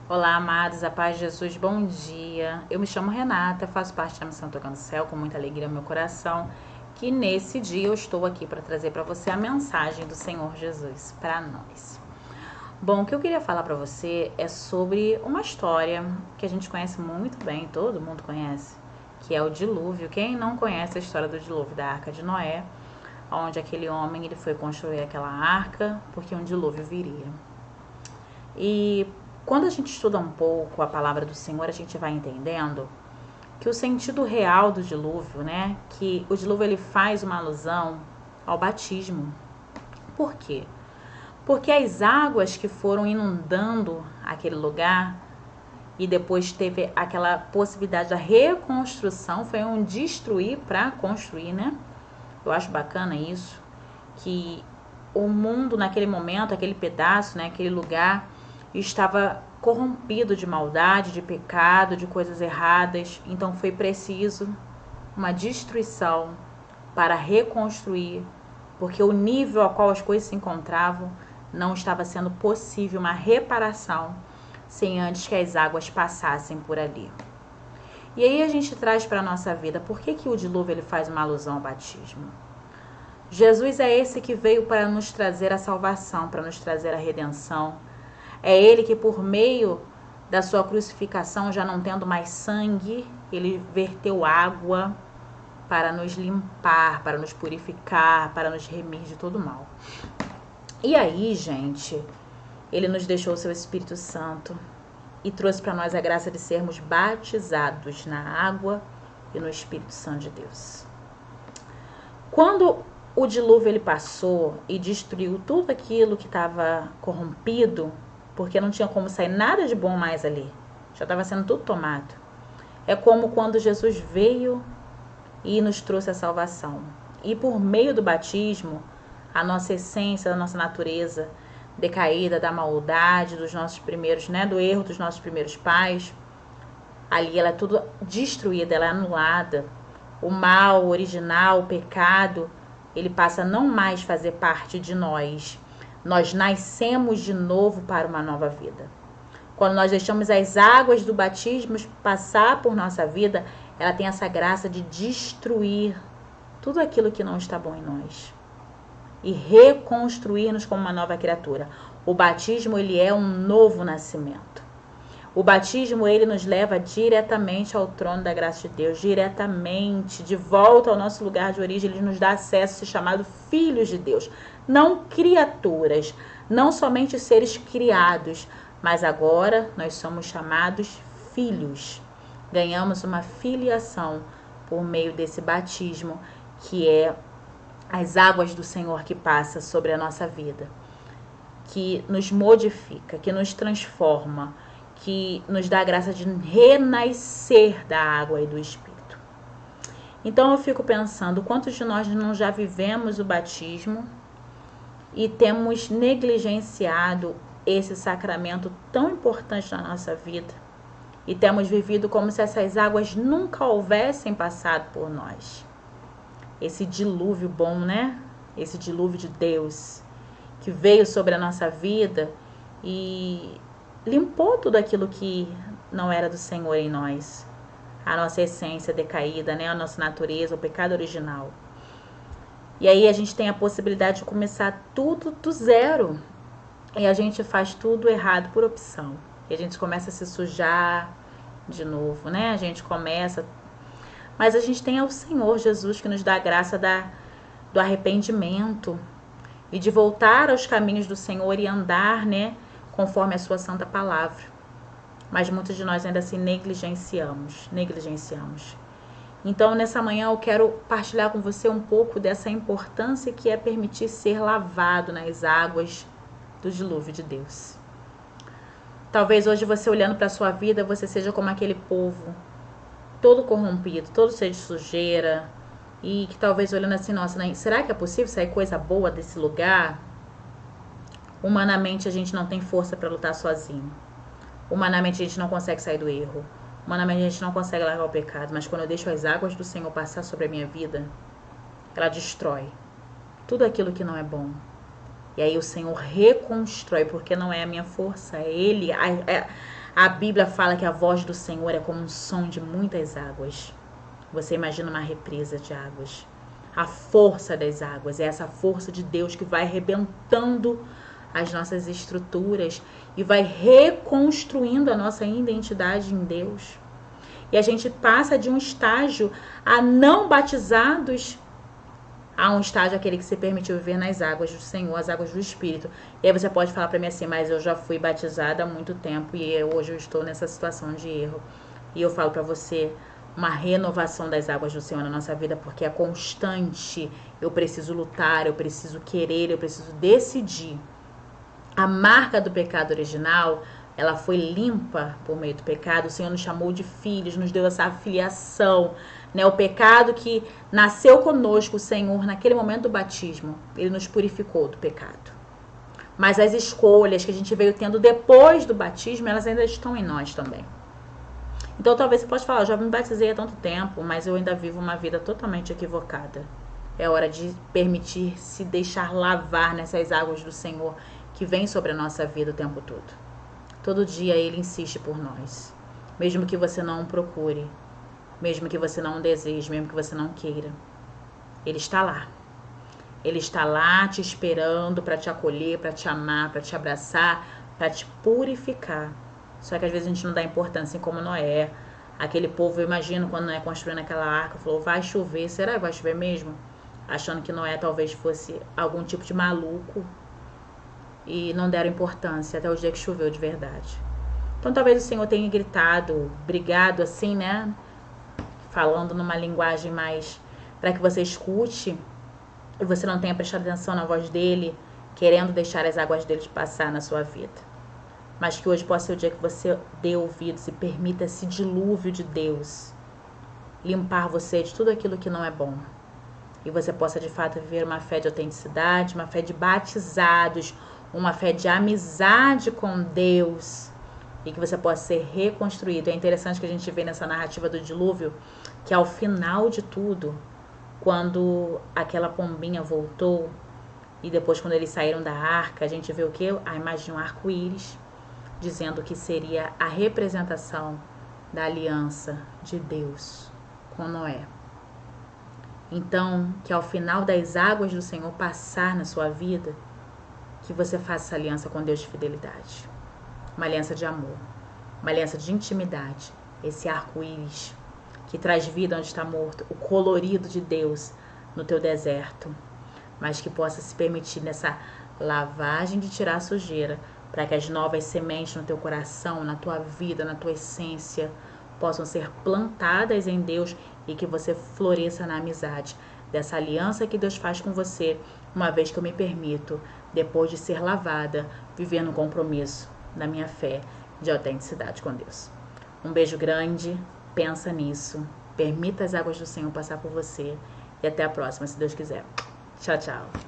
Olá, amados, a paz de Jesus, bom dia. Eu me chamo Renata, faço parte da Missão Tocando Céu, com muita alegria no meu coração, que nesse dia eu estou aqui para trazer para você a mensagem do Senhor Jesus para nós. Bom, o que eu queria falar para você é sobre uma história que a gente conhece muito bem, todo mundo conhece, que é o dilúvio. Quem não conhece a história do dilúvio da Arca de Noé, onde aquele homem ele foi construir aquela arca porque um dilúvio viria. E quando a gente estuda um pouco a palavra do Senhor, a gente vai entendendo que o sentido real do dilúvio, né, que o dilúvio ele faz uma alusão ao batismo. Por quê? Porque as águas que foram inundando aquele lugar e depois teve aquela possibilidade da reconstrução, foi um destruir para construir, né? Eu acho bacana isso, que o mundo naquele momento, aquele pedaço, né, aquele lugar estava corrompido de maldade, de pecado, de coisas erradas. Então foi preciso uma destruição para reconstruir, porque o nível ao qual as coisas se encontravam não estava sendo possível uma reparação sem antes que as águas passassem por ali. E aí a gente traz para a nossa vida, por que o dilúvio ele faz uma alusão ao batismo? Jesus é esse que veio para nos trazer a salvação, para nos trazer a redenção. É ele que por meio da sua crucificação, já não tendo mais sangue, ele verteu água para nos limpar, para nos purificar, para nos remir de todo mal. E aí, gente, ele nos deixou o seu Espírito Santo e trouxe para nós a graça de sermos batizados na água e no Espírito Santo de Deus. Quando o dilúvio ele passou e destruiu tudo aquilo que estava corrompido, porque não tinha como sair nada de bom mais ali, já estava sendo tudo tomado. É como quando Jesus veio e nos trouxe a salvação. E por meio do batismo, a nossa essência, a nossa natureza decaída, da maldade dos nossos primeiros, né, do erro dos nossos primeiros pais, ali ela é tudo destruída, ela é anulada. O mal original, o pecado, ele passa a não mais fazer parte de nós. Nós nascemos de novo para uma nova vida. Quando nós deixamos as águas do batismo passar por nossa vida, ela tem essa graça de destruir tudo aquilo que não está bom em nós e reconstruir-nos como uma nova criatura. O batismo, ele é um novo nascimento. O batismo, ele nos leva diretamente ao trono da graça de Deus, diretamente, de volta ao nosso lugar de origem. Ele nos dá acesso a ser chamado filhos de Deus, não criaturas, não somente seres criados, mas agora nós somos chamados filhos. Ganhamos uma filiação por meio desse batismo, que é as águas do Senhor que passa sobre a nossa vida, que nos modifica, que nos transforma, que nos dá a graça de renascer da água e do Espírito. Então eu fico pensando, quantos de nós não já vivemos o batismo e temos negligenciado esse sacramento tão importante na nossa vida e temos vivido como se essas águas nunca houvessem passado por nós. Esse dilúvio bom, né? Esse dilúvio de Deus que veio sobre a nossa vida e limpou tudo aquilo que não era do Senhor em nós. A nossa essência decaída, né? A nossa natureza, o pecado original. E aí a gente tem a possibilidade de começar tudo do zero. E a gente faz tudo errado por opção. E a gente começa a se sujar de novo, né? A gente começa... Mas a gente tem o Senhor Jesus que nos dá a graça do arrependimento e de voltar aos caminhos do Senhor e andar, né, conforme a sua santa palavra. Mas muitos de nós ainda assim negligenciamos. Então, nessa manhã eu quero partilhar com você um pouco dessa importância que é permitir ser lavado nas águas do dilúvio de Deus. Talvez hoje você olhando para a sua vida, você seja como aquele povo, todo corrompido, todo cheio de sujeira, e que talvez olhando assim, nossa, né, será que é possível sair coisa boa desse lugar? Humanamente a gente não tem força para lutar sozinho. Humanamente a gente não consegue sair do erro. Humanamente a gente não consegue largar o pecado. Mas quando eu deixo as águas do Senhor passar sobre a minha vida, ela destrói tudo aquilo que não é bom. E aí o Senhor reconstrói, porque não é a minha força, é Ele. A Bíblia fala que a voz do Senhor é como um som de muitas águas. Você imagina uma represa de águas. A força das águas é essa força de Deus que vai arrebentando as nossas estruturas e vai reconstruindo a nossa identidade em Deus. E a gente passa de um estágio a não batizados a um estágio aquele que se permitiu viver nas águas do Senhor, as águas do Espírito. E aí você pode falar para mim assim, mas eu já fui batizada há muito tempo e hoje eu estou nessa situação de erro. E eu falo para você, uma renovação das águas do Senhor na nossa vida, porque é constante. Eu preciso lutar, eu preciso querer, eu preciso decidir. A marca do pecado original, ela foi limpa por meio do pecado. O Senhor nos chamou de filhos, nos deu essa filiação, né? O pecado que nasceu conosco, o Senhor, naquele momento do batismo, Ele nos purificou do pecado. Mas as escolhas que a gente veio tendo depois do batismo, elas ainda estão em nós também. Então talvez você possa falar, eu já me batizei há tanto tempo, mas eu ainda vivo uma vida totalmente equivocada. É hora de permitir se deixar lavar nessas águas do Senhor que vem sobre a nossa vida o tempo todo. Todo dia Ele insiste por nós. Mesmo que você não o procure, mesmo que você não o deseje, mesmo que você não queira. Ele está lá. Ele está lá te esperando para te acolher, para te amar, para te abraçar, para te purificar. Só que às vezes a gente não dá importância, assim como Noé. Aquele povo, eu imagino, quando Noé construindo aquela arca, falou, vai chover, será que vai chover mesmo? Achando que Noé talvez fosse algum tipo de maluco. E não deram importância até o dia que choveu de verdade. Então talvez o Senhor tenha gritado, brigado assim, né? Falando numa linguagem mais para que você escute e você não tenha prestado atenção na voz dele, querendo deixar as águas dele passar na sua vida. Mas que hoje possa ser o dia que você dê ouvidos e permita esse dilúvio de Deus limpar você de tudo aquilo que não é bom. E você possa de fato viver uma fé de autenticidade, uma fé de batizados, uma fé de amizade com Deus. E que você possa ser reconstruído. É interessante que a gente vê nessa narrativa do dilúvio que ao final de tudo, quando aquela pombinha voltou e depois quando eles saíram da arca, a gente vê o quê? A imagem de um arco-íris, dizendo que seria a representação da aliança de Deus com Noé. Então, que ao final das águas do Senhor passar na sua vida, que você faça essa aliança com Deus de fidelidade. Uma aliança de amor, uma aliança de intimidade. Esse arco-íris que traz vida onde está morto, o colorido de Deus no teu deserto. Mas que possa se permitir nessa lavagem de tirar a sujeira, para que as novas sementes no teu coração, na tua vida, na tua essência, possam ser plantadas em Deus e que você floresça na amizade dessa aliança que Deus faz com você, uma vez que eu me permito, depois de ser lavada, viver no compromisso da minha fé de autenticidade com Deus. Um beijo grande, pensa nisso, permita as águas do Senhor passar por você e até a próxima, se Deus quiser. Tchau, tchau.